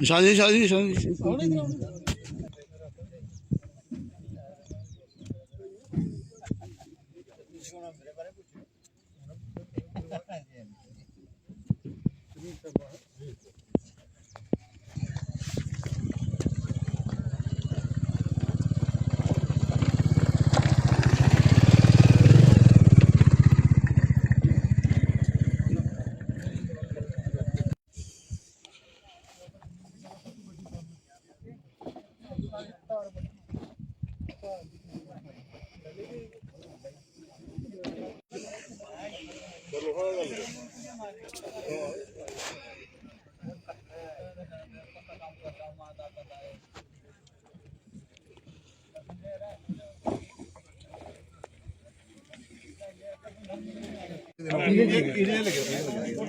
शादी शादी शादी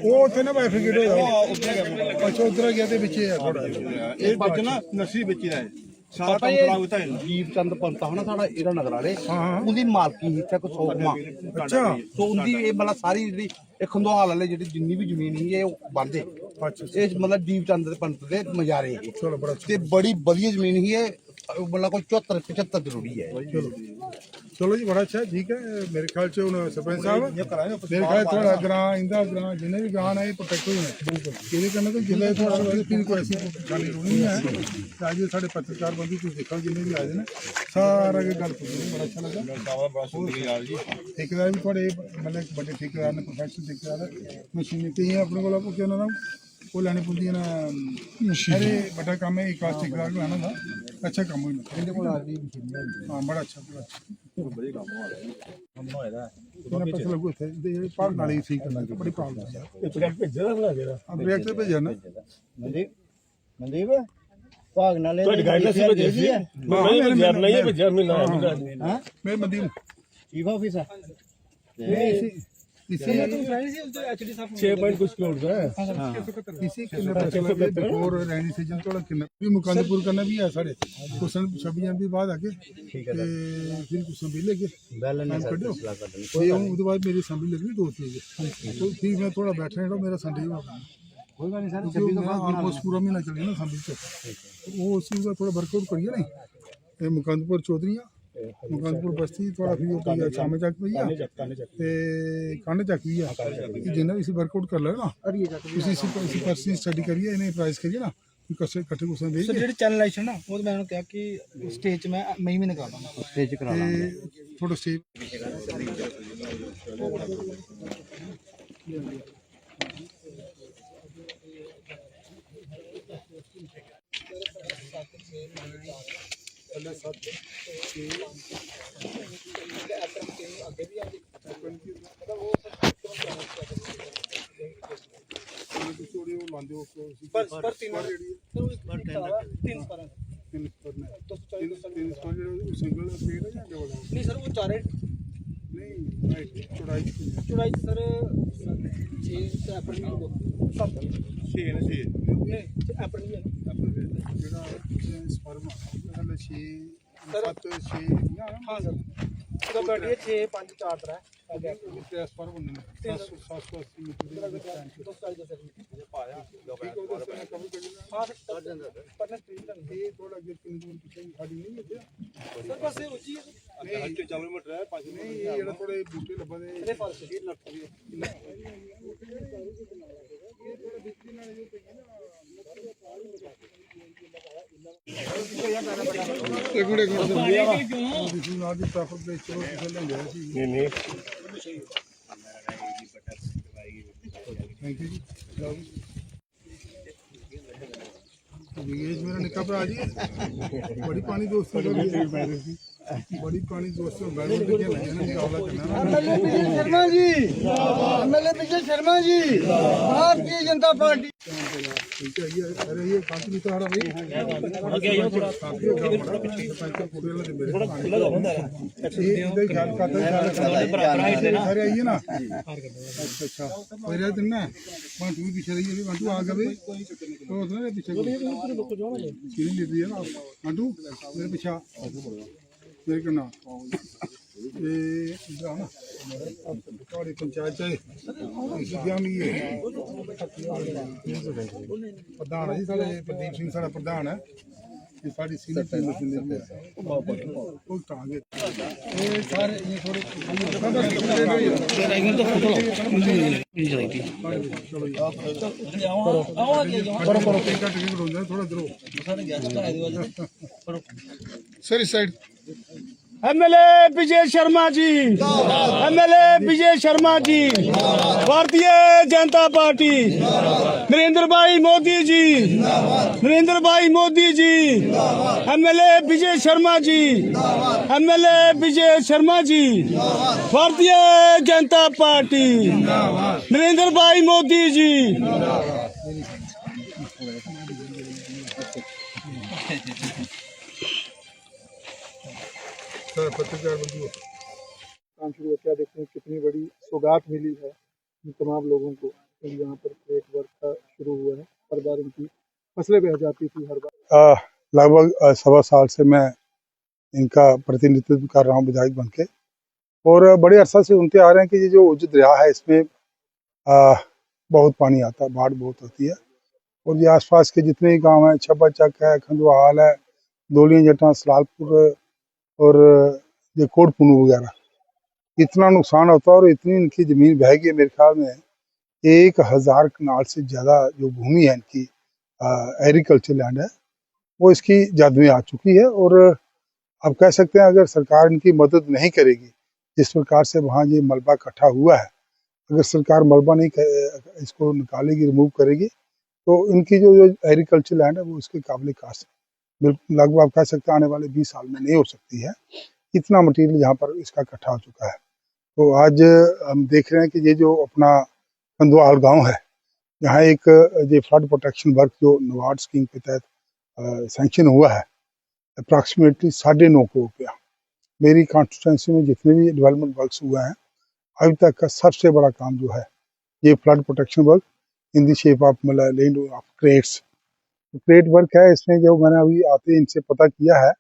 ਉਹ ਉੱਥੇ ਨਾ ਬਾਈਫਰਕੇਟ ਹੋਇਆ ਅੱਛਾ ਉਧਰ ਗਿਆ ਤੇ ਵਿੱਚੇ ਆ ਥੋੜਾ ਇਹ ਵਿੱਚ ਨਾ ਨਰਸਰੀ ਵਿੱਚ ਦਾ ਹੈ ਸਾਰਾ ਕੰਮ ਖਰਾਬ ਹੁੰਦਾ ਹੈ ਦੀਪ ਚੰਦ ਪੰਤਾ ਹਨਾ ਸਾਡਾ ਇਹਦਾ ਨਗਰ ਵਾਲੇ ਉਹਦੀ ਮਾਲਕੀ ਇੱਥੇ ਕੋ 100 ਕਮਾ ਅੱਛਾ ਸੋ ਉਹਦੀ ਇਹ ਮਤਲਬ ਸਾਰੀ ਜਿਹੜੀ ਇਹ ਖੰਦੋਹਾਲ ਵਾਲੇ ਜਿਹੜੀ ਜਿੰਨੀ ਵੀ ਜ਼ਮੀਨ ਸੀ ਇਹ ਬੰਦੇ ਇਹ ਮਤਲਬ ਦੀਪ ਚੰਦ ਦੇ ਪੰਤ ਦੇ ਮਜ਼ਾਰੇ ਚਲੋ ਬੜਾ ਤੇ ਬੜੀ ਵਧੀਆ ਜ਼ਮੀਨ ਸੀ ਇਹ ਮਤਲਬ ਕੋਈ 74 75 ਜ਼ਰੂਰੀ ਹੈ ਚਲੋ ਜੀ ਬੜਾ ਅੱਛਾ ਠੀਕ ਹੈ ਮੇਰੇ ਖਿਆਲ ਚ ਹੁਣ ਸਰਪੰਚ ਸਾਹਿਬ ਮੇਰੇ ਖਿਆਲ ਥੋੜਾ ਗ੍ਰਾਂ ਇੰਦਾ ਗ੍ਰਾਂ ਜਿੰਨੇ ਵੀ ਗ੍ਰਾਂ ਹੈ ਇਹ ਪ੍ਰੋਟੈਕਟ ਹੋਏ ਇਹਦੇ ਕਰਨਾ ਕੋਈ ਜ਼ਿਲ੍ਹਾ ਥੋੜਾ ਫਿਰ ਕੋਈ ਐਸੀ ਪਰੇਸ਼ਾਨੀ ਨਹੀਂ ਹੈ ਅੱਜ ਸਾਡੇ ਪੱਤਰਕਾਰ ਬੰਦੇ ਤੁਸੀਂ ਦੇਖੋ ਜਿੰਨੇ ਵੀ ਆਏ ਨੇ ਸਾਰਾ ਕੇ ਗੱਲ ਪੁੱਛੀ ਬੜਾ ਅੱਛਾ ਲੱਗਾ ਬੜਾ ਸ਼ੁਕਰੀਆ ਜੀ ਠੇਕੇਦਾਰ ਵੀ ਤੁਹਾਡੇ ਮਤਲਬ ਵੱਡੇ ਠੇਕੇਦਾਰ ਨੇ ਪ੍ਰੋਫੈਸ਼ਨਲ ਠੇਕੇਦਾਰ ਮਸ਼ੀਨੀ ਕਈ ਆਪਣੇ ਕੋਲ ਆਪੋ ਕਿ ਉਹਨਾਂ ਦਾ ਉਹ ਲੈਣੀ ਪੈਂਦੀ ਨਾ ਅਰੇ ਵੱਡਾ ਕੰਮ ਹੈ ਇੱਕ ਆਸਤੇ ਠੇਕੇਦਾਰ ਨੂੰ ਆਣਾ अच्छा काम हुई ਇਹਦੇ ਕੋਲ ਆਰਦੀ ਮਸ਼ੀਨ ਹੈ हाँ बड़ा अच्छा ਬੜੀ ਕੰਮ ਹੋ ਰਿਹਾ ਕੰਮ ਹੋਇਆ पैसे लगू थे पाग नाली ठीक करना बड़ी प्रॉब्लम है ਇਹ ਪ੍ਰੋਜੈਕਟ ਭੇਜਿਆ ना बना देना अब रिएक्टर पे जाना ਮਨਦੀਪ ਭਾਗ ਨਾਲੇ ਤੁਹਾਡੀ ਗਾਈਡਲਾਈਨਸ ਭੇਜੀ ਸੀ ਮੈਂ ਭੇਜਿਆ ਨਹੀਂ ਭੇਜਿਆ ਮਹੀਨਾ ਹਾਂ मैं मदीन ਚੀਫ ਆਫਿਸਰ इसी 6 पॉइंट कुछ करोड़ का है इसी किन्ने पैसे लगे बिफोर रेनी सीजन तो किन्ने भी मुकांदपुर करना भी है साढ़े कुछ 26 भी बाद आके ठीक है फिर कुछ भी लेके बैलेंस टाइम कढो ये उसके बाद मेरी असेंबली लगनी 2 चीज तो फिर मैं थोड़ा बैठा है मेरा संडे कोई बात नहीं सर क्योंकि मैं ऑलमोस्ट पूरा महीना चली ना असेंबली से वो उस चीज का थोड़ा वर्कआउट करिए नहीं ये मुकांदपुर चौधरी मुकानपुर बस्ती थोड़ा फिर शाम तक भी है कंड तक भी है जिन्हें इसी वर्कआउट कर लो ना इसी पर्सनल स्टडी करिए इन्हें प्राइस करिए ना इकट्ठे कुछ दे सर जेडी चैनलाइजेशन ना वो मैंने कहा कि स्टेज में मैं ही करा दूंगा स्टेज करा लांगे थोड़ा स्टेज नहीं सर वो चारे नहीं चौड़ाई चौड़ाई सर 6 अप्रैल को 7 नहीं अप्रैल में हाँ सर उसका बैठिए 6 5 4 3 थोड़े बूटे लभा थैंक यू जी। मेरा निका भरा जी बड़ी पानी दोस्तों बड़ी पानी दोस्तों शर्मा जी, एमएलए विजय शर्मा जी, भारतीय जनता पार्टी। अरे ये काफी तो आ रहा भाई अरे आइए ना। अच्छा मेरा दिन ना वहाँ तू पीछे रही है तू आ गए तो पीछे सीढ़ी ले रही है ना आंटू मेरे पीछे मेरे करना पंचायत प्रधान है जी साढ़े प्रदीप सिंह साढ़ा प्रधान है ये सारी सीनियर टीम सर इस side MLA Vijay Sharma ji, MLA Vijay Sharma ji, Bharatiya Janata party, Narendra भाई मोदी जी, नरेंद्र भाई Modi ji, MLA Vijay Sharma ji, MLA Vijay Sharma ji, Bharatiya Janata party, Narendra भाई मोदी जी। सर पत्रकार बंधुओं काम शुरू हो क्या देखते हैं कितनी बड़ी सौगात मिली है इन तमाम लोगों को यहाँ पर क्रेट वर्क का शुरू हुआ है। हर बार इनकी फसलें बह जाती थी हर बार। लगभग 1.25 साल से मैं इनका प्रतिनिधित्व कर रहा हूँ विधायक बन के और बड़े अरसा से सुनते आ रहे हैं कि ये जो उज्जैन दरिया है इसमें बहुत पानी आता है, बाढ़ बहुत होती है और ये आसपास के जितने भी गाँव हैं छब्बा चक है, खंडवाल है, दौलियाँ जटा, सलालपुर और ये कोटपुनू वगैरह इतना नुकसान होता है और इतनी इनकी ज़मीन बह गई है। मेरे ख्याल में 1000 कनाल से ज़्यादा जो भूमि है इनकी एग्रीकल्चर लैंड है वो इसकी जद में आ चुकी है और अब कह सकते हैं अगर सरकार इनकी मदद नहीं करेगी जिस प्रकार से वहाँ ये मलबा इकट्ठा हुआ है, अगर सरकार मलबा नहीं इसको निकालेगी, रिमूव करेगी तो इनकी जो एग्रीकल्चर लैंड है वो इसके काबिल कास्ट बिल्कुल लगभग आप कह सकते हैं आने वाले 20 साल में नहीं हो सकती है। इतना मटेरियल यहाँ पर इसका इकट्ठा हो चुका है। तो आज हम देख रहे हैं कि ये जो अपना कंदवाल गांव है यहाँ एक ये फ्लड प्रोटेक्शन वर्क जो नबार्ड स्कीम के तहत सैंक्शन हुआ है अप्रॉक्सीमेटली 9.5 करोड़ रुपया। मेरी कॉन्स्टिट्यूंसी में जितने भी डेवलपमेंट वर्क्स हुए हैं अभी तक का सबसे बड़ा काम जो है ये flood protection work in the shape of मतलब land of crates crate work है। इसमें जो मैंने अभी आते इनसे पता किया है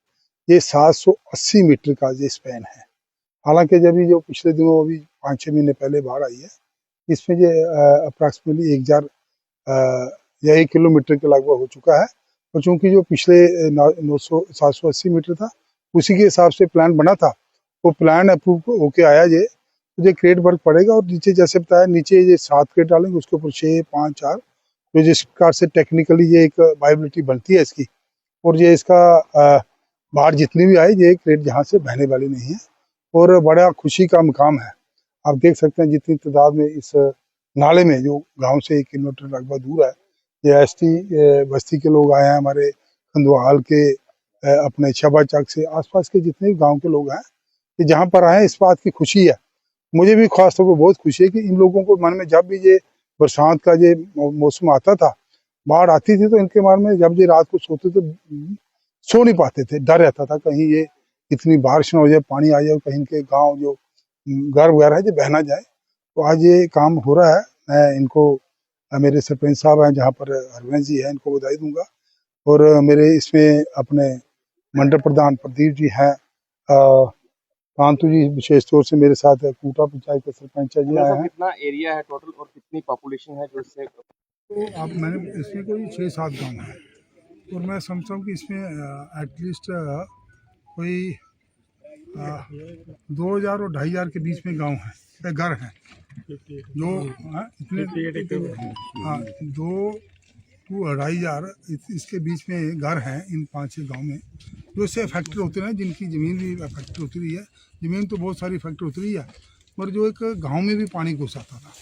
ये 780 मीटर का ये स्पैन है। हालांकि जब जो पिछले दिनों अभी 5-6 महीने पहले बाढ़ आई है इसमें ये अप्रॉक्सीमेटली 1000 या 1 किलोमीटर के लगभग हो चुका है और चूँकि जो पिछले 780 मीटर था उसी के हिसाब से प्लान बना था वो प्लान अप्रूव होके आया ये क्रेट वर्क पड़ेगा और नीचे जैसे बताया नीचे ये 7 क्रेट डालेंगे उसके ऊपर 6, 5, 4 तो जिस प्रकार से टेक्निकली ये एक वायबिलिटी बनती है इसकी और ये इसका बाढ़ जितनी भी आई ये क्रेट यहाँ से बहने वाली नहीं है और बड़ा खुशी का मुकाम है। आप देख सकते हैं जितनी तादाद में इस नाले में जो गांव से 1 किलोमीटर लगभग दूर है ये एसटी बस्ती के लोग आए हैं, हमारे खंदवाल के अपने छब्बा चक से आसपास के जितने भी गाँव के लोग हैं कि जहाँ पर आए इस बात की खुशी है। मुझे भी खास तौर पर बहुत खुशी है कि इन लोगों को मन में जब भी ये बरसात का ये मौसम आता था बाढ़ आती थी तो इनके मन में जब ये रात को सोते तो सो नहीं पाते थे, डर रहता था कहीं ये इतनी बारिश ना हो जाए, पानी आ जाए, कहीं इनके गांव जो घर वगैरह है जो बह ना जाए। तो आज ये काम हो रहा है। मैं इनको मेरे सरपंच साहब हैं जहाँ पर हरवंश जी हैं इनको बधाई दूंगा और मेरे इसमें अपने मंडल प्रधान प्रदीप जी हैं, कांतु जी विशेष तौर से मेरे साथ कूटा पंचायत के सरपंच जी आए हैं। कितना एरिया है टोटल और कितनी पॉपुलेशन है जो इससे तो अब मैंने इसमें कोई 6-7 गांव है और मैं समझता हूँ कि इसमें एटलीस्ट कोई 2000 और 2500 के बीच में गांव है घर हैं जो इतने हाँ 2 2,500 इसके बीच में घर हैं इन 5-6 गांव में, जो इससे अफेक्टेड होते हैं, जिनकी ज़मीन भी अफेक्टेड होती रही है। ज़मीन तो बहुत सारी अफेक्ट होती रही है, पर जो एक गांव में भी पानी घुस आता था।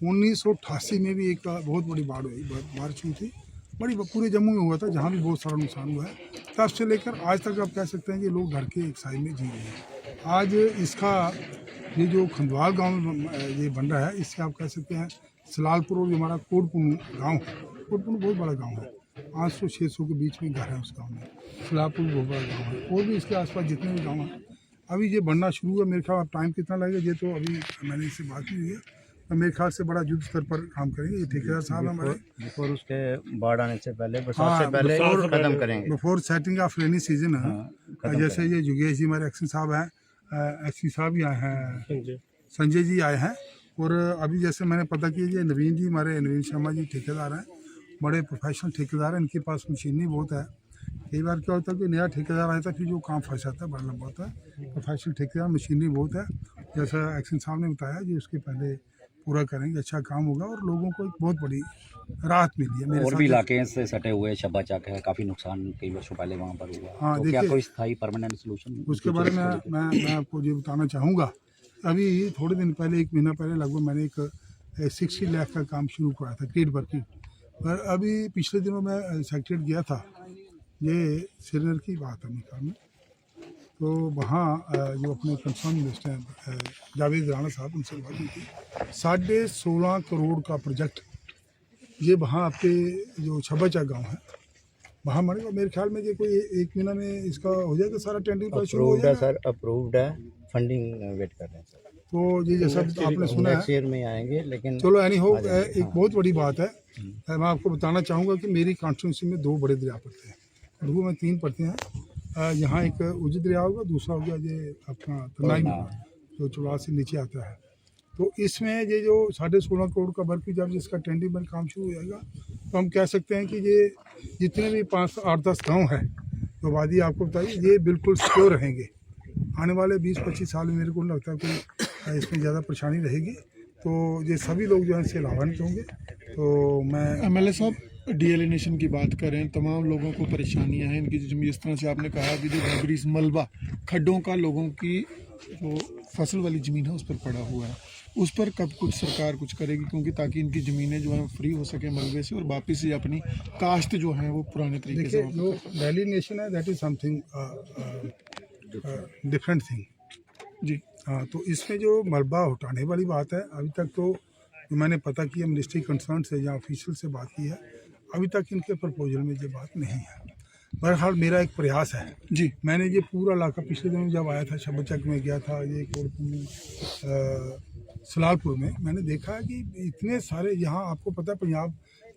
1988 में भी एक बहुत बड़ी बारिश हुई थी, बड़ी पूरे जम्मू में हुआ था, जहाँ भी बहुत सारा नुकसान हुआ है। तब से लेकर आज तक आप कह सकते हैं कि लोग डर के एक साइड में जी रहे हैं। आज इसका ये जो खंडवाल गांव में ये बन रहा है, इससे आप कह सकते हैं सलालपुर और जो हमारा कोटपुन गांव है, कोटपुन बहुत बड़ा गांव है, 500-600 के बीच में घर है उस गांव में। सलालपुर बहुत बड़ा गांव है, और भी इसके आसपास जितने भी गांव हैं, अभी ये बनना शुरू हुआ। मेरे ख्याल टाइम कितना लगेगा ये तो अभी मैंने इससे बात नहीं हुई है, मेरे ख्याल से बड़ा युद्ध स्तर पर काम करेंगे। ये ठेकेदार साहब हमारे बिफोर उसके बाढ़ आने से पहले, बरसात से पहले खत्म करेंगे, before setting of rainy season है। जैसे ये योगेश जी हमारे एक्शन साहब हैं, एक्सी साहब भी आए हैं, संजय जी आए हैं, और अभी जैसे मैंने पता किया ये नवीन जी, हमारे नवीन शर्मा जी ठेकेदार हैं, बड़े प्रोफेशनल ठेकेदार हैं, इनके पास मशीनरी बहुत है। कई बार क्या होता है कि नया ठेकेदार आता है, फिर जो काम फंस जाता है बड़ा लंबा होता है। प्रोफेशनल ठेकेदार, मशीनरी बहुत है, जैसा एक्शन साहब ने बताया जी, उसके पहले पूरा करेंगे, अच्छा काम होगा और लोगों को एक बहुत बड़ी राहत मिली है। मेरे और भी इलाके से सटे हुए शब्बा चक है, काफ़ी नुकसान कई वर्षों पहले वहाँ पर हुआ। हाँ, तो क्या कोई स्थायी परमानेंट सोल्यूशन उसके बारे में मैं आपको ये बताना चाहूँगा। अभी थोड़े दिन पहले, 1 महीना पहले लगभग, मैंने एक 60 लाख का काम शुरू कराया था क्रेड वर्किंग पर। अभी पिछले दिनों मैं सेक्रेटरीट गया था, ये श्रीनगर की बात है निकाल में, तो वहाँ जो अपने कंसर्न मिनिस्टर हैं जावेद राणा साहब, उनसे बात हुई थी। 16.5 करोड़ का प्रोजेक्ट ये वहाँ आपके जो छब्बा गाँव है वहाँ मरेगा। मेरे ख्याल में ये कोई 1 महीना में इसका हो जाएगा, सारा टेंडरिंग का शुरू हो जाएगा। सर अप्रूव्ड है, फंडिंग वेट कर रहे हैं सर। तो ये जैसा आपने सुना है शेयर में आएंगे, लेकिन चलो एनी हो, एक बहुत बड़ी बात है। मैं आपको बताना चाहूँगा कि मेरी कॉन्स्टिट्यूंसी में 2 बड़े दरिया पड़ते हैं, खड़गू में 3 पड़ते हैं। यहाँ एक उज्ज दरिया होगा, दूसरा हो गया ये अपना तनाई जो चुड़ा से नीचे आता है। तो इसमें ये जो 16.5 करोड़ का वर्क, जब जिसका टेंडरिंग बन काम शुरू हो जाएगा, तो हम कह सकते हैं कि ये जितने भी 5-8-10 गाँव हैं जो वादी आपको बताइए, ये बिल्कुल सिक्योर रहेंगे। आने वाले 20-25 साल में मेरे को लगता है कोई इसमें ज़्यादा परेशानी रहेगी, तो ये सभी लोग जो हैं इससे लाभान्वित होंगे। तो मैं MLA साहब, डीएलिनेशन की बात करें, तमाम लोगों को परेशानियां हैं इनकी जो जमीन, जिस तरह से आपने कहा कि जो डबरीज मलबा खड्डों का लोगों की जो फसल वाली ज़मीन है उस पर पड़ा हुआ है, उस पर कब कुछ सरकार कुछ करेगी, क्योंकि ताकि इनकी ज़मीनें जो हैं फ्री हो सके मलबे से और वापस से अपनी काश्त जो है वो पुराने तरीके से। जो डीलिनेशन है that is something different thing जी। हाँ, तो इसमें जो मलबा हटाने वाली बात है, अभी तक तो मैंने पता किया मिनिस्ट्री कंसर्न से या ऑफिशियल से बात की है, अभी तक इनके प्रपोजल में ये बात नहीं है। बहरहाल मेरा एक प्रयास है जी। मैंने ये पूरा इलाका पिछले दिनों जब आया था, शब्बचक में गया था, ये कोटपुन सलालपुर में, मैंने देखा है कि इतने सारे, यहाँ आपको पता है पंजाब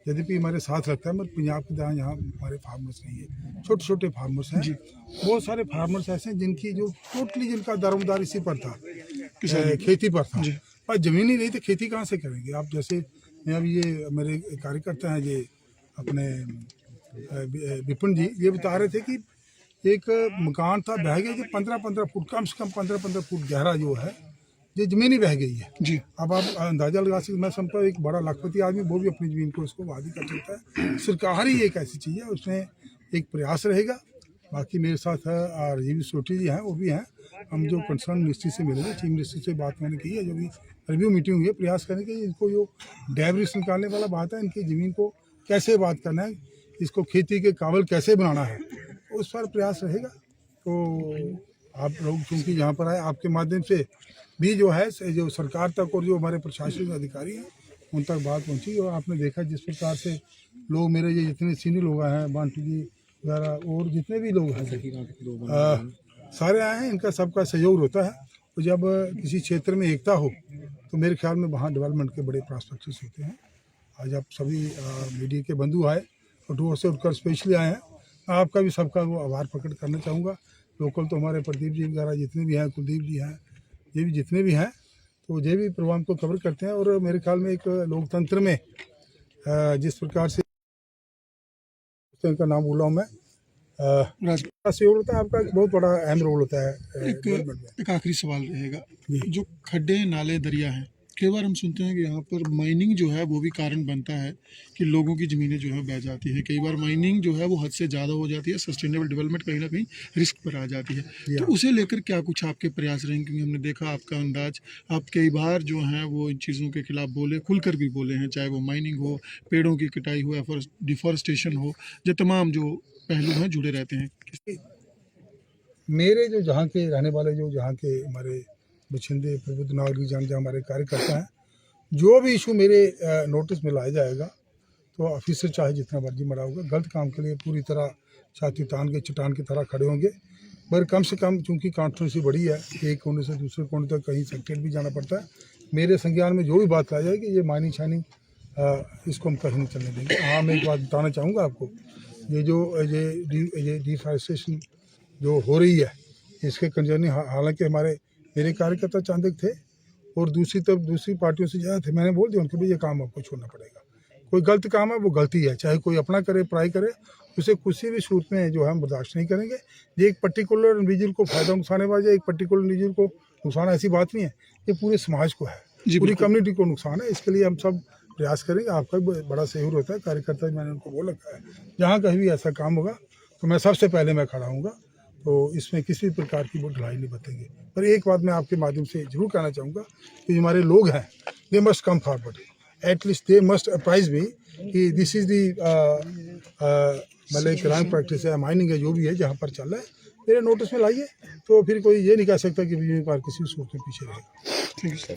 यद्यपि हमारे साथ रहता है, मगर पंजाब की तरह यहाँ हमारे फार्मर्स नहीं है, छोटे छोटे फार्मर्स हैं। बहुत सारे फार्मर्स ऐसे हैं जिनकी जो टोटली जिनका दारोमदार इसी पर था, खेती पर था, पर ज़मीन ही नहीं तो खेती कहाँ से करेंगे आप। जैसे मैं अभी ये मेरे कार्यकर्ता हैं, ये अपने विपिन जी, ये बता रहे थे कि एक मकान था बह गया, जो 15-15 फुट, कम से कम 15-15 फुट गहरा जो है, ये ज़मीन ही बह गई है जी। अब आप अंदाज़ा लगा सकते, मैं समझता हूँ एक बड़ा लाखपति आदमी वो भी अपनी ज़मीन को इसको वादी कर सकता है। सरकार ही एक ऐसी चीज़ है, उसमें एक प्रयास रहेगा। बाकी मेरे साथ राजीव सोटी जी हैं, वो भी हैं। हम जो कंसर्न मिनिस्ट्री से मिलेंगे, चीफ मिनिस्टर से बात मैंने की है, जो भी रिव्यू मीटिंग हुई है, प्रयास करेंगे इनको जो डेब्रिस निकालने वाला बात है, इनकी ज़मीन को कैसे बात करना है, इसको खेती के काबिल कैसे बनाना है, उस पर प्रयास रहेगा। तो आप लोग चूँकि यहाँ पर आए, आपके माध्यम से भी जो है जो सरकार तक और जो हमारे प्रशासनिक अधिकारी हैं उन तक बात पहुँची। और आपने देखा जिस प्रकार से लोग, मेरे ये जितने सीनियर लोग आए हैं, बांटू जी वगैरह और जितने भी लोग हैं, सारे आए हैं, इनका सबका सहयोग होता है। तो जब किसी क्षेत्र में एकता हो तो मेरे ख्याल में वहाँ डेवलपमेंट के बड़े प्रॉस्पेक्ट्स होते हैं। आज आप सभी मीडिया के बंधु आए, कठुआ से उठकर स्पेशली आए हैं, आपका भी सबका वो आभार प्रकट करना चाहूँगा। लोकल तो हमारे प्रदीप जी वगैरह जितने भी हैं, कुलदीप जी हैं, ये भी जितने भी हैं, तो ये भी प्रोग्राम को कवर करते हैं। और मेरे ख्याल में एक लोकतंत्र में जिस प्रकार से इनका नाम बोला हूँ मैं, सहयोग होता है, आपका एक बहुत बड़ा अहम रोल होता है। एक आखिरी सवाल रहेगा, जो खड्डे नाले दरिया हैं, कई बार हम सुनते हैं कि यहाँ पर माइनिंग जो है वो भी कारण बनता है कि लोगों की ज़मीनें जो है बह जाती है। कई बार माइनिंग जो है वो हद से ज़्यादा हो जाती है, सस्टेनेबल डेवलपमेंट कहीं ना कहीं रिस्क पर आ जाती है। तो उसे लेकर क्या कुछ आपके प्रयास रहेंगे? क्योंकि हमने देखा आपका अंदाज, आप कई बार जो हैं वो इन चीज़ों के खिलाफ बोले, खुलकर भी बोले हैं, चाहे वो माइनिंग हो, पेड़ों की कटाई हो या डिफॉरेस्टेशन हो, जो तमाम जो पहलू हैं जुड़े रहते हैं। मेरे जो जहाँ के रहने वाले, जो जहाँ के हमारे बछिंदे प्रबुद्ध नागरिक जन, जो हमारे कार्यकर्ता हैं, जो भी इशू मेरे नोटिस में लाया जाएगा तो ऑफिसर चाहे जितना मर्जी मरा होगा, गलत काम के लिए पूरी तरह छाती तान के चट्टान की तरह खड़े होंगे। पर कम से कम चूँकि कॉन्स्टिट्यूंसी बड़ी है, एक कोने से दूसरे कोने तक कहीं सेक्रेट भी जाना पड़ता है, मेरे संज्ञान में जो भी बात ला जाएगी, ये माइनिंग शाइनिंग इसको हम कहीं नहीं चलने देंगे। हाँ, मैं एक बात बताना चाहूँगा आपको, ये डिफॉरेस्टेशन जो हो रही है, इसके कंसर्निंग हालांकि मेरे कार्यकर्ता चांदक थे और दूसरी तरफ दूसरी पार्टियों से ज़्यादा थे, मैंने बोल दिया उनको भी ये काम आपको छोड़ना पड़ेगा। कोई गलत काम है वो गलती है, चाहे कोई अपना करे पराई करे, उसे किसी भी सूरत में जो है हम बर्दाश्त नहीं करेंगे। ये एक पर्टिकुलर इंडिविजुअल को फ़ायदा नुकसाने वाला, एक पर्टिकुलर इंडिविजुअल को नुकसान ऐसी बात नहीं है, ये पूरे समाज को है, पूरी कम्युनिटी को नुकसान है। इसके लिए हम सब प्रयास करेंगे। आपका भी बड़ा सहयोग होता है, कार्यकर्ता मैंने उनको बोल रखा है, जहाँ कहीं भी ऐसा काम होगा तो मैं सबसे पहले मैं खड़ा हूँगा, तो इसमें किसी प्रकार की वो ढिलाई नहीं बतेंगे। पर एक बात मैं आपके माध्यम से जरूर कहना चाहूँगा कि हमारे लोग हैं, they must come forward, at least they must apprise me कि दिस इज़ दी मतलब क्राइम प्रैक्टिस है, माइनिंग है, जो भी है जहाँ पर चल रहा है, मेरे नोटिस में लाइए। तो फिर कोई ये नहीं कह सकता कि बीजेपी पार्टी किसी सूरत में पीछे रहेगा।